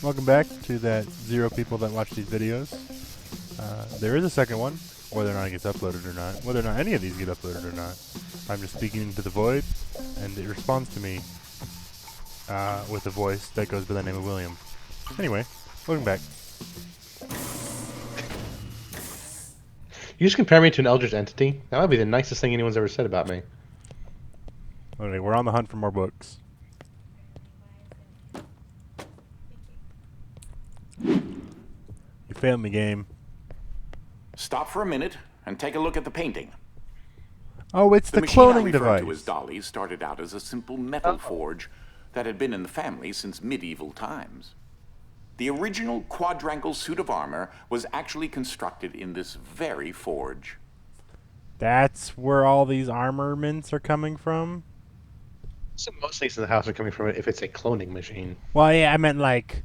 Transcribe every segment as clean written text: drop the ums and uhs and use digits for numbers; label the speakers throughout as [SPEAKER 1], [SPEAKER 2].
[SPEAKER 1] Welcome back to that 0 people that watch these videos. There is a second one, whether or not it gets uploaded or not, whether or not any of these get uploaded or not. I'm just speaking into the void, and it responds to me with a voice that goes by the name of William. Anyway, welcome back.
[SPEAKER 2] You just compare me to an Eldritch entity? That might be the nicest thing anyone's ever said about me.
[SPEAKER 1] Okay, we're on the hunt for more books. You failed me, game.
[SPEAKER 3] Stop for a minute and take a look at the painting.
[SPEAKER 1] Oh, it's the
[SPEAKER 3] machine I
[SPEAKER 1] cloning
[SPEAKER 3] referred
[SPEAKER 1] device.
[SPEAKER 3] to as Dolly started out as a simple metal forge that had been in the family since medieval times. The original quadrangle suit of armor was actually constructed in this very forge.
[SPEAKER 1] That's where all these armaments are coming from?
[SPEAKER 2] So most things in the house are coming from it if it's a cloning machine.
[SPEAKER 1] Well, yeah, I meant like...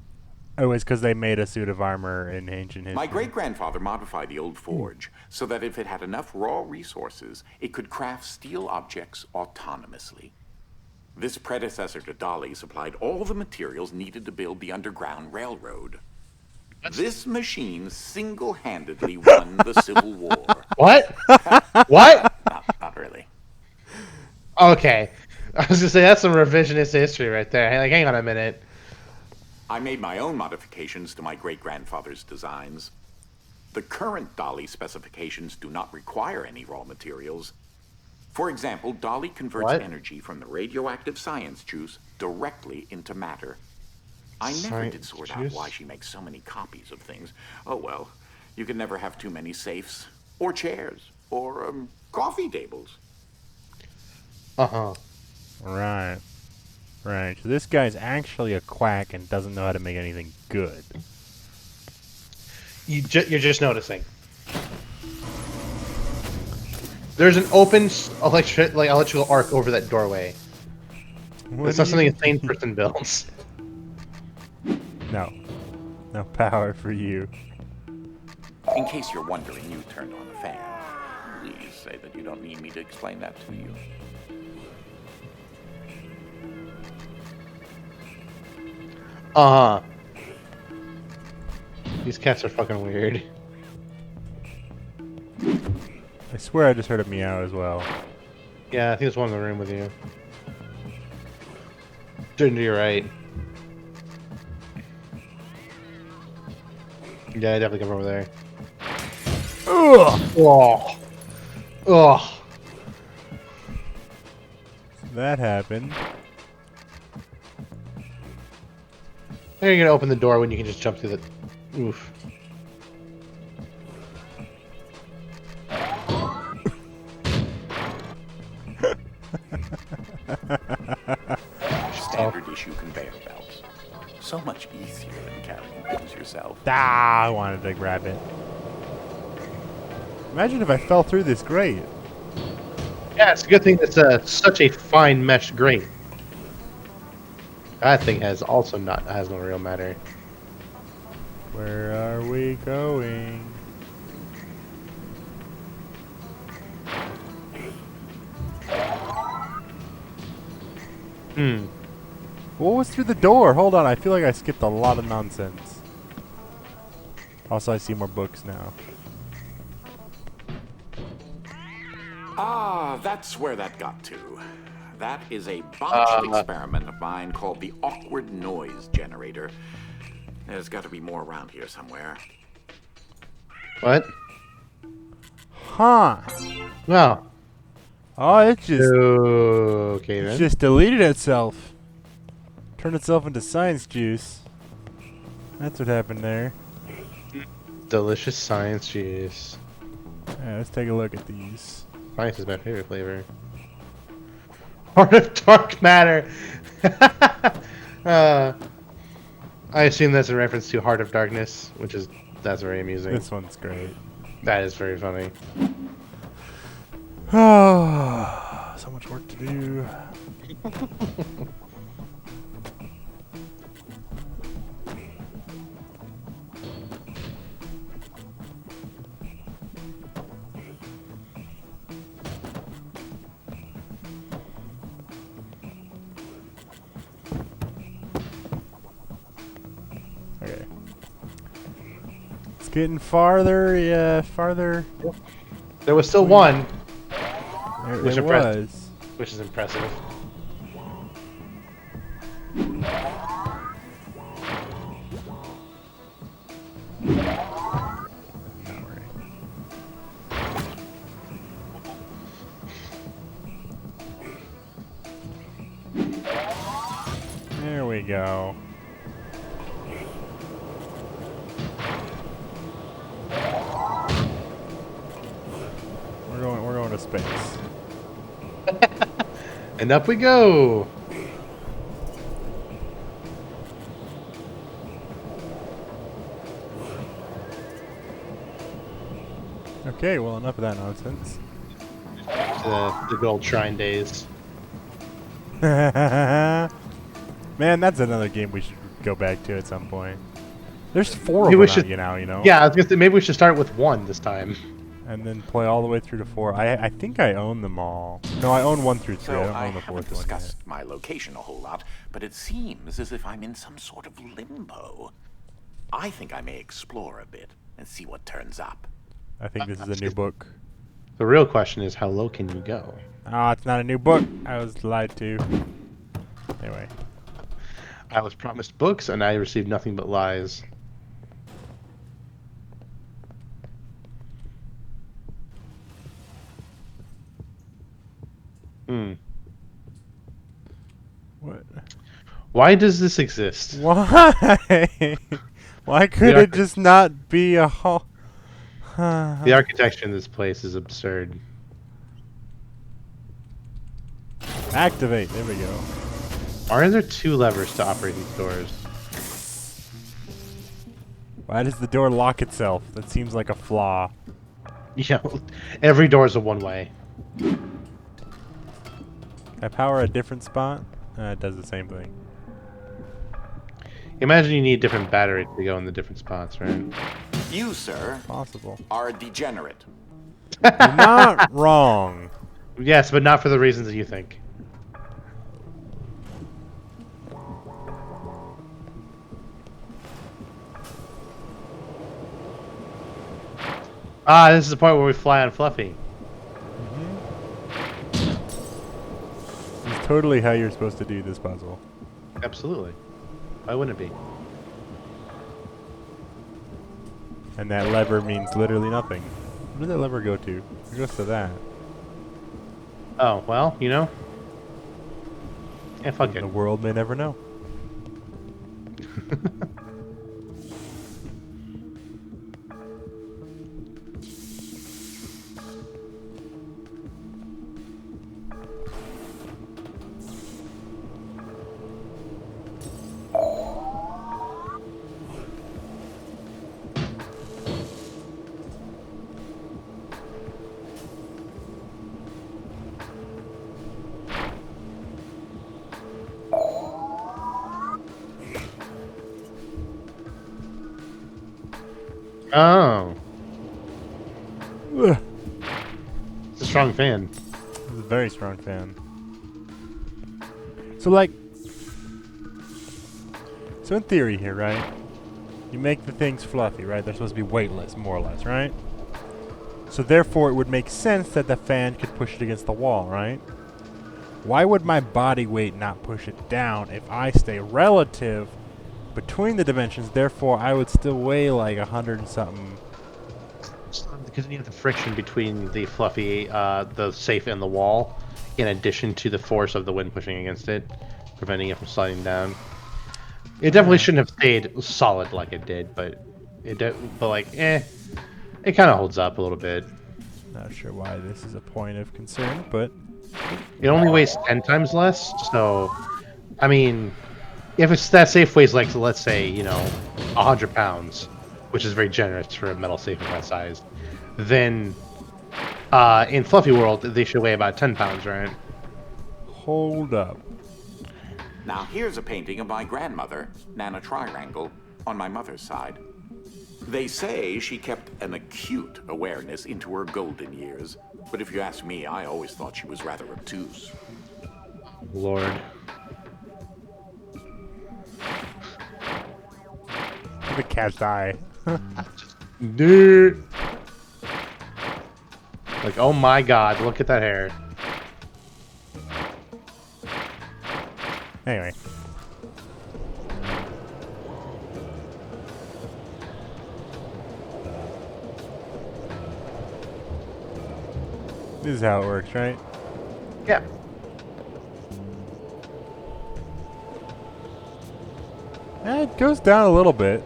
[SPEAKER 1] Oh, it's because they made a suit of armor in ancient history.
[SPEAKER 3] My great-grandfather modified the old forge so that if it had enough raw resources, it could craft steel objects autonomously. This predecessor to Dolly supplied all the materials needed to build the Underground Railroad. This machine single-handedly won the Civil War.
[SPEAKER 2] What? What?
[SPEAKER 3] Not really.
[SPEAKER 2] Okay. I was gonna say, that's some revisionist history right there. Like, hang on a minute.
[SPEAKER 3] I made my own modifications to my great-grandfather's designs. The current Dolly specifications do not require any raw materials. For example, Dolly converts energy from the radioactive science juice directly into matter. I never did sort out why she makes so many copies of things. Oh well, you can never have too many safes, or chairs, or coffee tables.
[SPEAKER 2] Uh-huh.
[SPEAKER 1] Right. Right. So this guy's actually a quack and doesn't know how to make anything good.
[SPEAKER 2] You're just noticing. There's an open electrical arc over that doorway. It's not something a sane person builds.
[SPEAKER 1] No. No power for you.
[SPEAKER 3] In case you're wondering, you turned on the fan. Please say that you don't need me to explain that to you.
[SPEAKER 2] Uh-huh. These cats are fucking weird.
[SPEAKER 1] I swear I just heard a meow as well.
[SPEAKER 2] Yeah, I think there's one in the room with you. Turn to your right. Yeah, I definitely come over there.
[SPEAKER 1] Ugh!
[SPEAKER 2] Oh. Oh.
[SPEAKER 1] That happened.
[SPEAKER 2] How are you gonna open the door when you can just jump through the... Oof.
[SPEAKER 3] Standard issue conveyor belts. So much easier than carrying things yourself.
[SPEAKER 1] Ah, I wanted to grab it. Imagine if I fell through this grate.
[SPEAKER 2] Yeah, it's a good thing it's such a fine mesh grate. That thing has no real matter.
[SPEAKER 1] Where are we going? What was through the door? Hold on, I feel like I skipped a lot of nonsense. Also, I see more books now.
[SPEAKER 3] Ah, that's where that got to. That is a botched experiment of mine called the awkward noise generator. There's got to be more around here somewhere.
[SPEAKER 2] What?
[SPEAKER 1] Huh.
[SPEAKER 2] No.
[SPEAKER 1] Oh, it just...
[SPEAKER 2] Okay, then.
[SPEAKER 1] It just deleted itself. Turned itself into science juice. That's what happened there.
[SPEAKER 2] Delicious science juice.
[SPEAKER 1] Yeah, let's take a look at these.
[SPEAKER 2] Science is my favorite flavor. Heart of dark matter. I assume that's a reference to Heart of Darkness, that's very amusing.
[SPEAKER 1] This one's great.
[SPEAKER 2] That is very funny.
[SPEAKER 1] Oh, so much work to do. Okay. It's getting farther, yeah, farther.
[SPEAKER 2] There was still one,
[SPEAKER 1] There
[SPEAKER 2] Which
[SPEAKER 1] it
[SPEAKER 2] impressed-
[SPEAKER 1] was.
[SPEAKER 2] which is impressive.
[SPEAKER 1] There we go. We're going to space.
[SPEAKER 2] And up we go.
[SPEAKER 1] Okay, well, enough of that nonsense.
[SPEAKER 2] The gold shrine days.
[SPEAKER 1] Man, that's another game we should go back to at some point. There's 4
[SPEAKER 2] Maybe
[SPEAKER 1] of
[SPEAKER 2] we
[SPEAKER 1] them
[SPEAKER 2] should-
[SPEAKER 1] out, you know, you know?
[SPEAKER 2] Yeah, I was gonna say maybe we should start with 1 this time.
[SPEAKER 1] And then play all the way through to 4. I think I own them all. No, I own 1 through 3.
[SPEAKER 3] So
[SPEAKER 1] I don't
[SPEAKER 3] I
[SPEAKER 1] own the
[SPEAKER 3] haven't
[SPEAKER 1] 4th one yet.
[SPEAKER 3] discussed my location a whole lot, but it seems as if I'm in some sort of limbo. I think I may explore a bit and see what turns up.
[SPEAKER 1] I think this is a new book.
[SPEAKER 2] The real question is, how low can you go?
[SPEAKER 1] Ah, it's not a new book. I was lied to. Anyway.
[SPEAKER 2] I was promised books, and I received nothing but lies.
[SPEAKER 1] What?
[SPEAKER 2] Why does this exist?
[SPEAKER 1] Why? Why could it just not be a hall?
[SPEAKER 2] The architecture in this place is absurd.
[SPEAKER 1] Activate. There we go.
[SPEAKER 2] Why are there 2 levers to operate these doors?
[SPEAKER 1] Why does the door lock itself? That seems like a flaw.
[SPEAKER 2] Yeah, every door is a one-way.
[SPEAKER 1] Can I power a different spot? It does the same thing.
[SPEAKER 2] Imagine you need different batteries to go in the different spots, right?
[SPEAKER 3] You, sir,
[SPEAKER 1] Possible.
[SPEAKER 3] are a degenerate.
[SPEAKER 1] You're not wrong.
[SPEAKER 2] Yes, but not for the reasons that you think. Ah, this is the point where we fly on Fluffy.
[SPEAKER 1] It's totally how you're supposed to do this puzzle.
[SPEAKER 2] Absolutely. Why wouldn't it be?
[SPEAKER 1] And that lever means literally nothing. Where does that lever go to? It goes to that.
[SPEAKER 2] Oh, well, you know. Yeah, fuck it.
[SPEAKER 1] The world may never know.
[SPEAKER 2] Oh,
[SPEAKER 1] Ugh.
[SPEAKER 2] it's a strong fan.
[SPEAKER 1] This is a very strong fan. So, like... So, in theory here, right? You make the things fluffy, right? They're supposed to be weightless, more or less, right? So, therefore, it would make sense that the fan could push it against the wall, right? Why would my body weight not push it down if I stay relative between the dimensions? Therefore, I would still weigh like 100 and something.
[SPEAKER 2] Because you have the friction between the Fluffy, the safe, and the wall, in addition to the force of the wind pushing against it, preventing it from sliding down. It definitely shouldn't have stayed solid like it did, but it kind of holds up a little bit.
[SPEAKER 1] Not sure why this is a point of concern, but
[SPEAKER 2] It only weighs 10 times less, so I mean, if it's that safe weighs like, let's say, 100 pounds, which is very generous for a metal safe of that size, then in Fluffy World they should weigh about 10 pounds, right?
[SPEAKER 1] hold up.
[SPEAKER 3] Now here's a painting of my grandmother, Nana Triangle, on my mother's side. They say she kept an acute awareness into her golden years, but if you ask me, I always thought she was rather obtuse.
[SPEAKER 2] Lord.
[SPEAKER 1] the cat's eye.
[SPEAKER 2] Dude. Like, oh my god, look at that hair.
[SPEAKER 1] Anyway. This is how it works, right?
[SPEAKER 2] Yeah.
[SPEAKER 1] It goes down a little bit.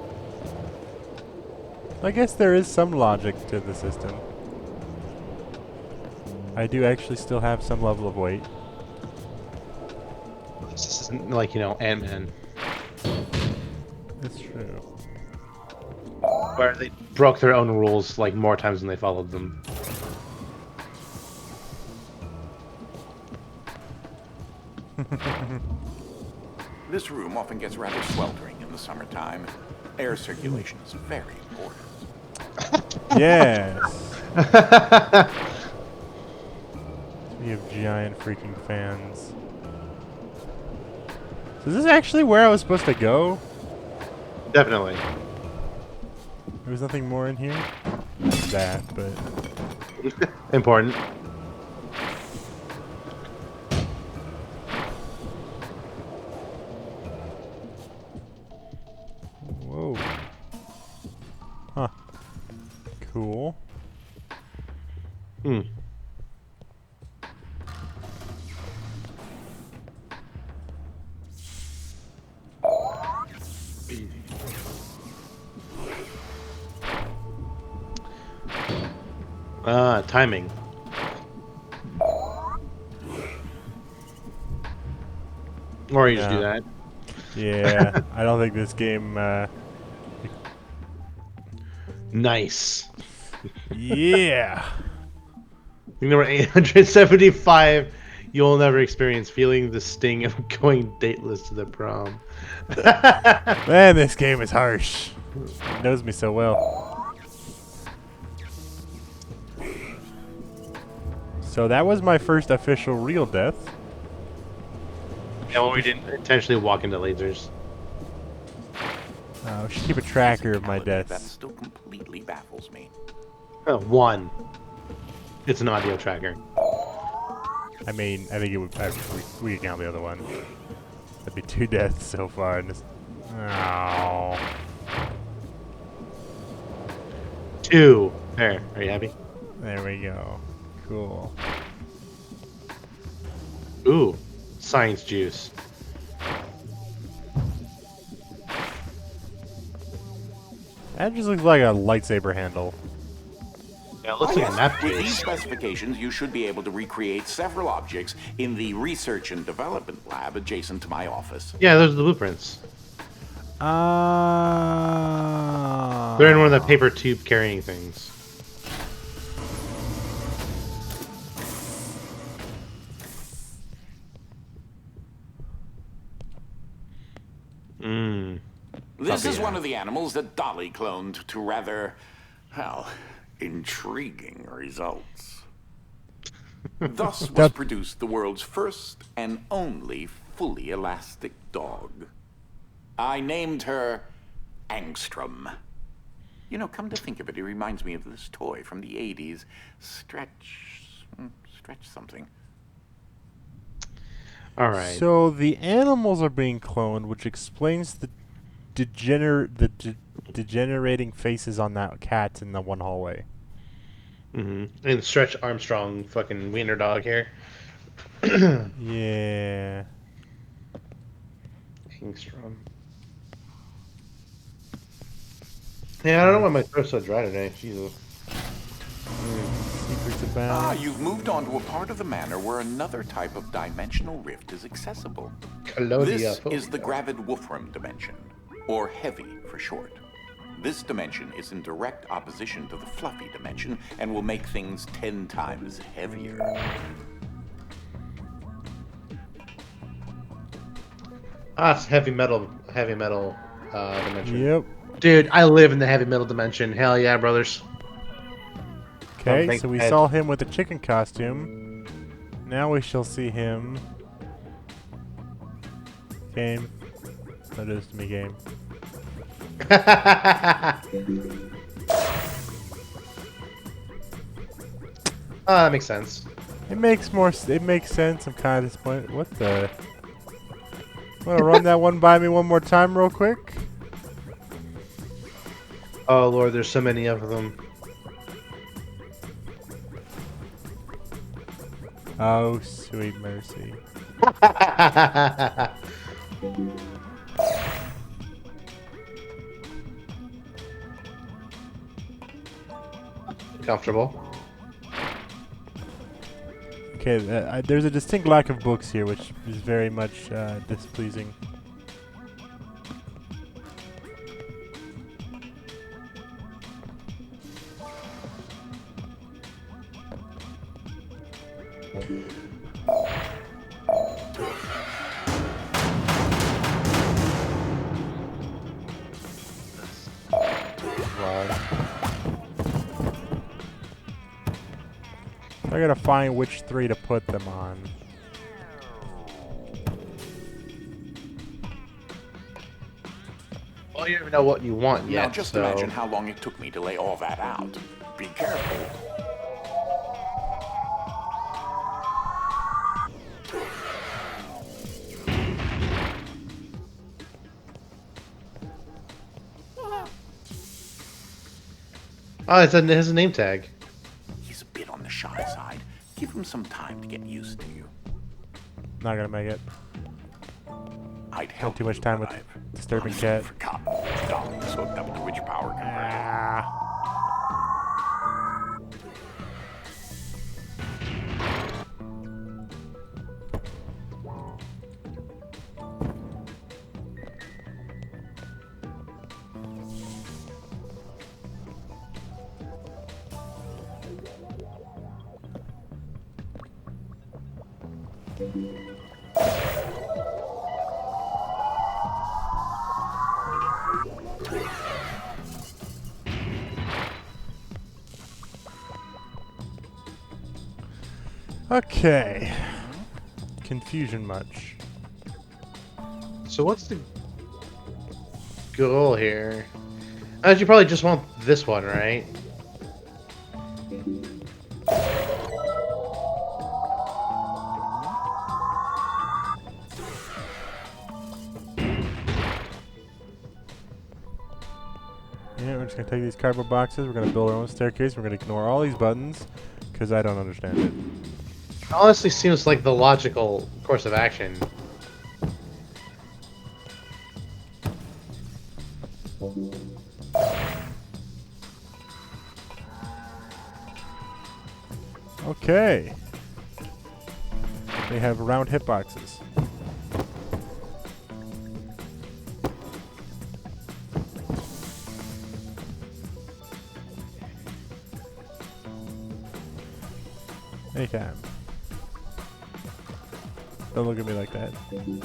[SPEAKER 1] I guess there is some logic to the system. I do actually still have some level of weight.
[SPEAKER 2] This isn't like, Ant-Man.
[SPEAKER 1] That's true.
[SPEAKER 2] Where they broke their own rules, like, more times than they followed them.
[SPEAKER 3] This room often gets rather sweltering in the summertime. Air circulation is very important.
[SPEAKER 1] Yes. We have giant freaking fans. So is this actually where I was supposed to go?
[SPEAKER 2] Definitely.
[SPEAKER 1] There was nothing more in here? That, but...
[SPEAKER 2] Important.
[SPEAKER 1] Whoa. Huh. Cool.
[SPEAKER 2] Hmm. Timing. Or you just do that.
[SPEAKER 1] Yeah, I don't think this game,
[SPEAKER 2] Nice.
[SPEAKER 1] yeah!
[SPEAKER 2] Number 875, you'll never experience feeling the sting of going dateless to the prom.
[SPEAKER 1] Man, this game is harsh. It knows me so well. So that was my first official real death.
[SPEAKER 2] Yeah, well, we didn't intentionally walk into lasers.
[SPEAKER 1] We should keep a tracker of my
[SPEAKER 3] That
[SPEAKER 1] deaths.
[SPEAKER 3] still completely baffles me.
[SPEAKER 2] Oh, one. It's an audio tracker.
[SPEAKER 1] I mean, I think it would. We could count the other one. That'd be 2 deaths so far in this. Oh.
[SPEAKER 2] 2. There. Are you happy?
[SPEAKER 1] There we go. Cool.
[SPEAKER 2] Ooh. Science juice.
[SPEAKER 1] That just looks like a lightsaber handle.
[SPEAKER 2] Yeah, it looks like a map
[SPEAKER 3] With these
[SPEAKER 2] base.
[SPEAKER 3] specifications, you should be able to recreate several objects in the research and development lab adjacent to my office.
[SPEAKER 2] Yeah, those are the blueprints. They're in one of the paper tube carrying things. Mmm.
[SPEAKER 3] This is one of the animals that Dolly cloned to rather, well, intriguing results. Thus was produced the world's first and only fully elastic dog. I named her Angstrom. You know, come to think of it, it reminds me of this toy from the 80s. Stretch something.
[SPEAKER 2] All right.
[SPEAKER 1] So the animals are being cloned, which explains the degenerating faces on that cat in the one hallway.
[SPEAKER 2] Mm-hmm. And Stretch Armstrong, fucking wiener dog here.
[SPEAKER 1] Yeah.
[SPEAKER 2] Kingstrom. Yeah, I don't know why my throat's so dry today. Jesus.
[SPEAKER 1] Secrets abound.
[SPEAKER 3] You've moved on to a part of the manor where another type of dimensional rift is accessible. This is the Gravid Wolfram dimension, or Heavy for short. This dimension is in direct opposition to the Fluffy dimension and will make things 10 times heavier.
[SPEAKER 2] It's heavy metal dimension.
[SPEAKER 1] Yep.
[SPEAKER 2] Dude, I live in the heavy metal dimension. Hell yeah, brothers.
[SPEAKER 1] Okay, so we saw him with the chicken costume. Now we shall see him. Game. That is to me, game.
[SPEAKER 2] Oh, that makes sense.
[SPEAKER 1] It makes more. It makes sense. I'm kind of disappointed. What the? Wanna run that one by me one more time, real quick?
[SPEAKER 2] Oh lord, there's so many of them.
[SPEAKER 1] Oh, sweet mercy.
[SPEAKER 2] Comfortable.
[SPEAKER 1] Okay, there's a distinct lack of books here, which is very much displeasing. I gotta find which 3 to put them on.
[SPEAKER 2] Well, you don't even know what you want yet.
[SPEAKER 3] Now just imagine how long it took me to lay all that out. Be careful.
[SPEAKER 2] Oh, it has a name tag.
[SPEAKER 3] He's a bit on the shy side. Give him some time to get used to you.
[SPEAKER 1] Not gonna make it.
[SPEAKER 3] I'd help
[SPEAKER 1] Too much time with disturbing cat.
[SPEAKER 3] Forgotten which Dolly is hooked up to which power converter.
[SPEAKER 1] Ah. Okay. Confusion much.
[SPEAKER 2] So what's the goal here? You probably just want this one, right?
[SPEAKER 1] Yeah, we're just gonna take these cardboard boxes, we're gonna build our own staircase, we're gonna ignore all these buttons, because I don't understand it.
[SPEAKER 2] Honestly, seems like the logical course of action.
[SPEAKER 1] Okay. They have round hitboxes. Anytime. Don't look at me like that.
[SPEAKER 2] Look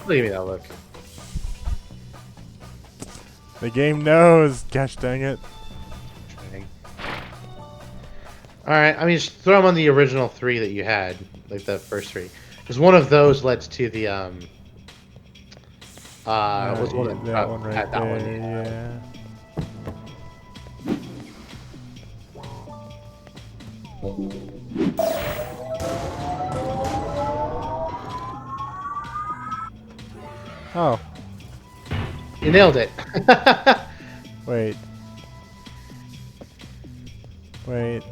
[SPEAKER 2] at me that look.
[SPEAKER 1] The game knows. Gosh dang it.
[SPEAKER 2] Alright, I mean, just throw them on the original 3 that you had, like the first 3. Because one of those led to the, was one
[SPEAKER 1] that one right
[SPEAKER 2] had that
[SPEAKER 1] there,
[SPEAKER 2] one.
[SPEAKER 1] yeah. Oh,
[SPEAKER 2] You nailed it.
[SPEAKER 1] wait. Wait.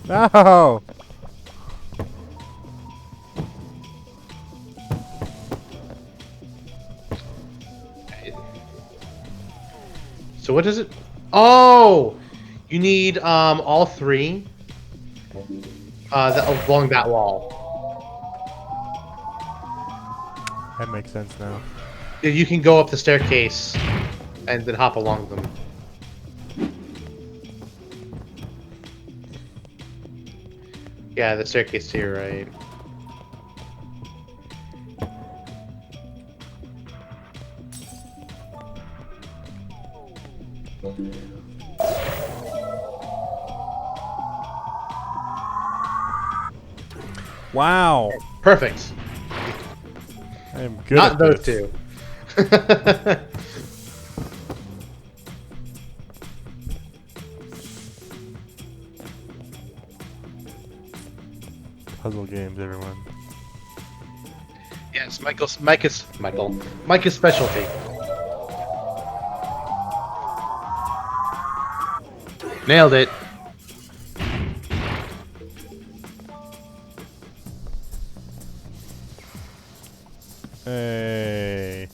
[SPEAKER 1] No!
[SPEAKER 2] So what is it? Oh! You need, all 3 along that wall.
[SPEAKER 1] That makes sense now.
[SPEAKER 2] You can go up the staircase and then hop along them. Yeah, the staircase to your right.
[SPEAKER 1] Wow.
[SPEAKER 2] Perfect.
[SPEAKER 1] I am good
[SPEAKER 2] Not
[SPEAKER 1] at
[SPEAKER 2] those
[SPEAKER 1] this.
[SPEAKER 2] two.
[SPEAKER 1] Puzzle games, everyone.
[SPEAKER 2] Yes, Micah's specialty. Nailed it.
[SPEAKER 1] Hey.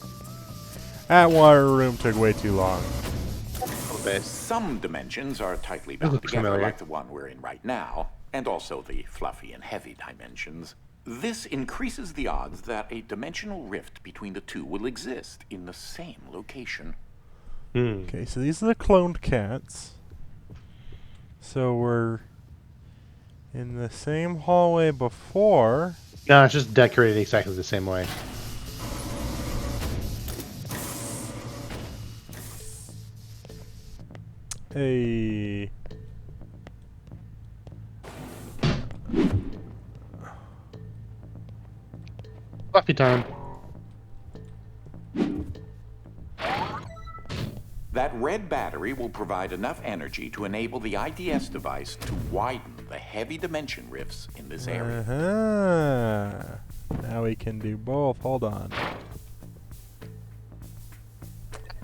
[SPEAKER 1] That water room took way too long.
[SPEAKER 3] Some dimensions are tightly
[SPEAKER 2] That
[SPEAKER 3] bound
[SPEAKER 2] looks
[SPEAKER 3] together,
[SPEAKER 2] familiar.
[SPEAKER 3] like the one we're in right now, and also the fluffy and heavy dimensions. This increases the odds that a dimensional rift between the two will exist in the same location.
[SPEAKER 1] Okay, so these are the cloned cats. So we're in the same hallway before.
[SPEAKER 2] No, it's just decorated exactly the same way.
[SPEAKER 1] Hey.
[SPEAKER 2] Fluffy time.
[SPEAKER 3] That red battery will provide enough energy to enable the IDS device to widen the heavy dimension rifts in this area.
[SPEAKER 1] Now we can do both. Hold on.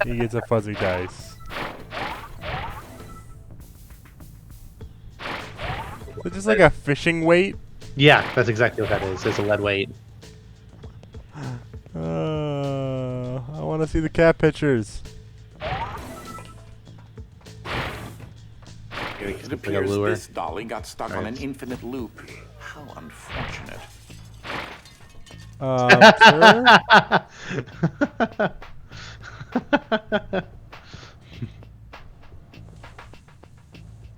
[SPEAKER 1] He gets a fuzzy dice. Is it just like a fishing weight?
[SPEAKER 2] Yeah, that's exactly what that is. It's a lead weight.
[SPEAKER 1] I want to see the cat pictures.
[SPEAKER 3] It appears this dolly got stuck on an infinite loop. How unfortunate.
[SPEAKER 1] Sir?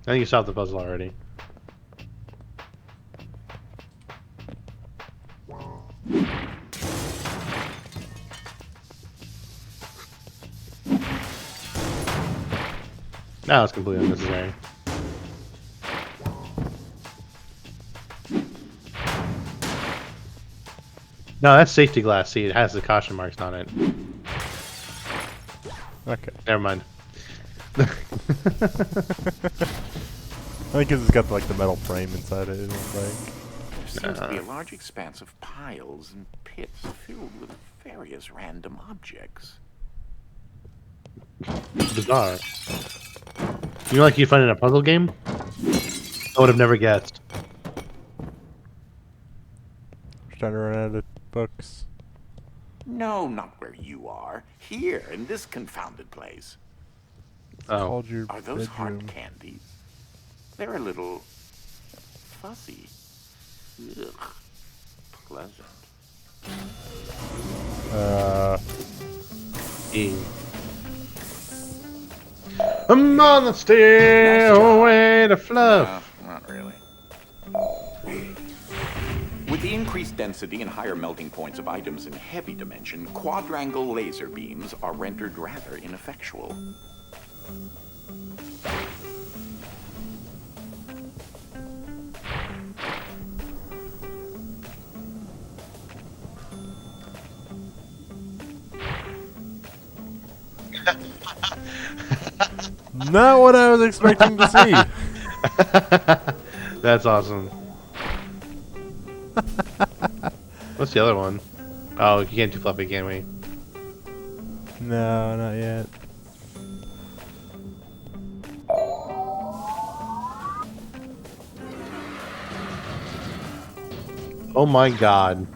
[SPEAKER 2] I think you solved the puzzle already. No, it's completely unnecessary. No, that's safety glass. See, it has the caution marks on it.
[SPEAKER 1] Okay.
[SPEAKER 2] Never mind.
[SPEAKER 1] I think 'cause it's got like the metal frame inside it. It's like.
[SPEAKER 3] There seems to be a large expanse of piles and pits filled with various random objects.
[SPEAKER 2] Bizarre. You know, like you find in a puzzle game? I would have never guessed.
[SPEAKER 1] Trying to run out of books.
[SPEAKER 3] No, not where you are. Here, in this confounded place.
[SPEAKER 2] Oh.
[SPEAKER 1] Called your
[SPEAKER 3] Are those
[SPEAKER 1] bedroom.
[SPEAKER 3] hard candies? They're a little fuzzy. Ugh. Pleasant.
[SPEAKER 2] I'm on the stairway to fluff.
[SPEAKER 3] No, not really. With the increased density and higher melting points of items in heavy dimension, quadrangle laser beams are rendered rather ineffectual.
[SPEAKER 1] Not what I was expecting to see.
[SPEAKER 2] That's awesome. What's the other one? Oh, you can't do fluffy, can we?
[SPEAKER 1] No, not yet.
[SPEAKER 2] Oh my god.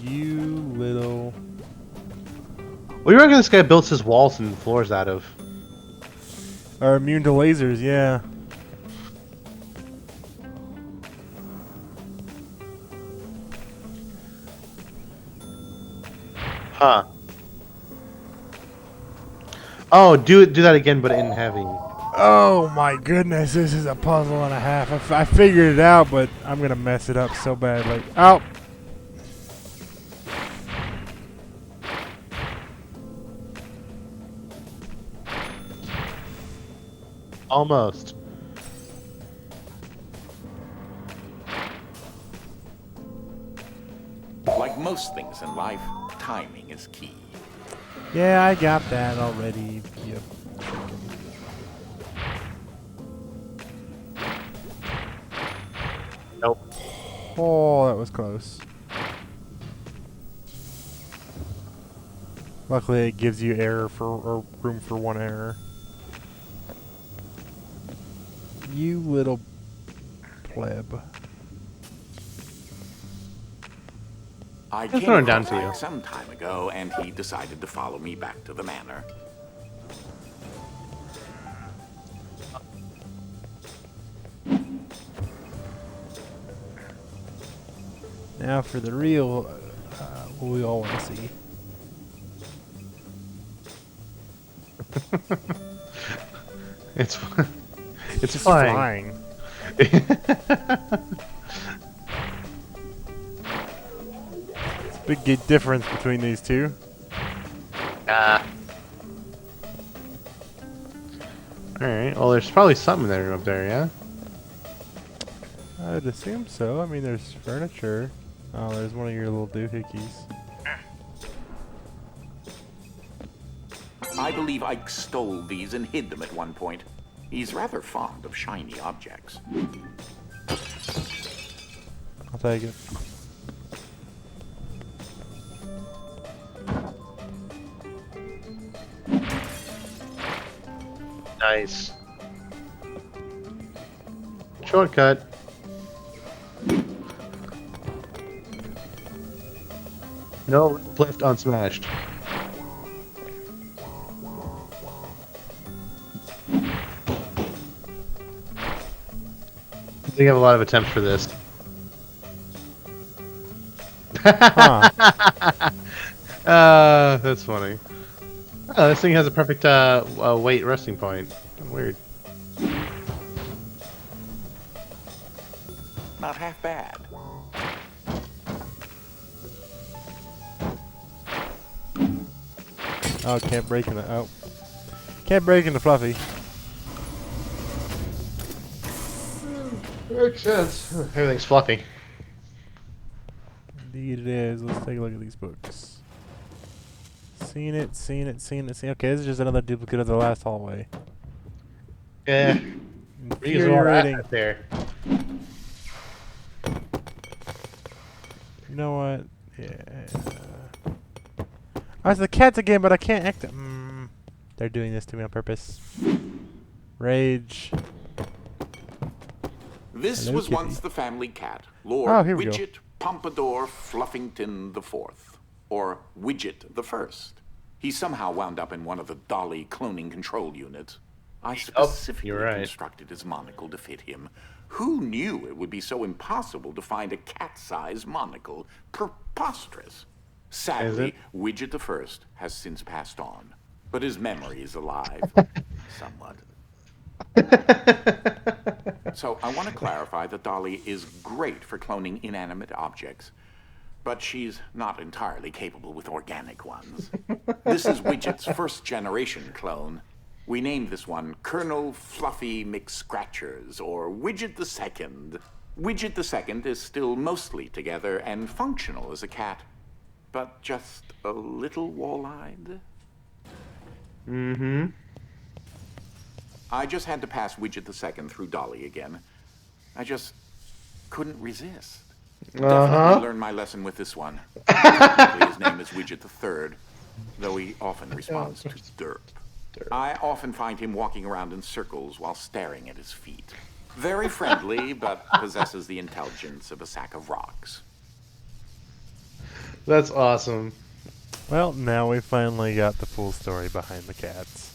[SPEAKER 1] You little.
[SPEAKER 2] What do you reckon this guy built his walls and floors out of?
[SPEAKER 1] Are immune to lasers, yeah.
[SPEAKER 2] Huh. Oh, do that again, but in heavy.
[SPEAKER 1] Oh my goodness, this is a puzzle and a half. I figured it out, but I'm gonna mess it up so bad. Like, oh.
[SPEAKER 2] Almost.
[SPEAKER 3] Like most things in life, timing is key.
[SPEAKER 1] Yeah, I got that already. Yep.
[SPEAKER 2] Nope.
[SPEAKER 1] Oh, that was close. Luckily, it gives you error for or room for one error. You little pleb.
[SPEAKER 3] I
[SPEAKER 2] Just
[SPEAKER 3] came
[SPEAKER 2] throw it down
[SPEAKER 3] across
[SPEAKER 2] to you.
[SPEAKER 3] Mike some time ago, and he decided to follow me back to the manor.
[SPEAKER 1] Now for the real, what we all want to see.
[SPEAKER 2] It's it's
[SPEAKER 1] Just
[SPEAKER 2] flying.
[SPEAKER 1] Big difference between these two.
[SPEAKER 2] Ah. Alright, well there's probably something there up there, yeah?
[SPEAKER 1] I'd assume so. I mean, there's furniture. Oh, there's one of your little doohickeys.
[SPEAKER 3] I believe Ike stole these and hid them at one point. He's rather fond of shiny objects.
[SPEAKER 1] I'll take it.
[SPEAKER 2] Nice. Shortcut. No left unsmashed. They have a lot of attempts for this.
[SPEAKER 1] Huh.
[SPEAKER 2] That's funny. Oh, this thing has a perfect weight resting point. Weird.
[SPEAKER 3] Not half bad.
[SPEAKER 1] Oh, can't break in the can't break in the fluffy.
[SPEAKER 2] Makes sense. Everything's fluffy.
[SPEAKER 1] Indeed it is. Let's take a look at these books. Seen it, seen it, seen it, seen it. Okay, this is just another duplicate of the last hallway.
[SPEAKER 2] Yeah.
[SPEAKER 1] Infuriating.
[SPEAKER 2] There.
[SPEAKER 1] You know what? Yeah. Oh, it's the cats again, but I can't act. They're doing this to me on purpose. Rage.
[SPEAKER 3] This
[SPEAKER 1] Hello,
[SPEAKER 3] was
[SPEAKER 1] kitty.
[SPEAKER 3] once the family cat, Lord
[SPEAKER 1] Oh, here we go.
[SPEAKER 3] Widget Pompadour Fluffington IV, or Widget the First. He somehow wound up in one of the Dolly cloning control units. I specifically
[SPEAKER 2] you're right.
[SPEAKER 3] constructed his monocle to fit him. Who knew it would be so impossible to find a cat-sized monocle? Preposterous. Sadly, Widget the First has since passed on, but his memory is alive, somewhat. So I want to clarify that Dolly is great for cloning inanimate objects, but she's not entirely capable with organic ones. This is Widget's first-generation clone. We named this one Colonel Fluffy McScratchers, or Widget the Second. Widget the Second is still mostly together and functional as a cat, but just a little wall-eyed.
[SPEAKER 2] Mm-hmm.
[SPEAKER 3] I just had to pass Widget the Second through Dolly again. I just couldn't resist. Definitely learned my lesson with this one. Technically, his name is Widget the Third, though he often responds to derp. I often find him walking around in circles while staring at his feet. Very friendly, but possesses the intelligence of a sack of rocks.
[SPEAKER 2] That's awesome.
[SPEAKER 1] Well, now we finally got the full story behind the cats.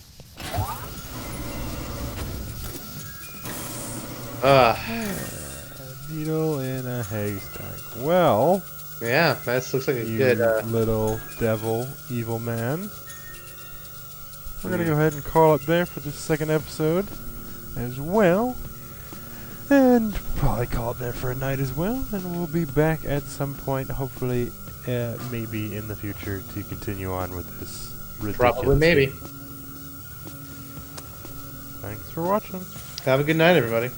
[SPEAKER 1] Needle in a haystack. Well,
[SPEAKER 2] Yeah, that looks like a
[SPEAKER 1] you
[SPEAKER 2] good.
[SPEAKER 1] little devil, evil man. We're gonna go ahead and call it there for the second episode as well. And probably call it there for a night as well. And we'll be back at some point, hopefully, maybe in the future, to continue on with this ridiculous
[SPEAKER 2] Probably, maybe.
[SPEAKER 1] game. Thanks for watching.
[SPEAKER 2] Have a good night, everybody.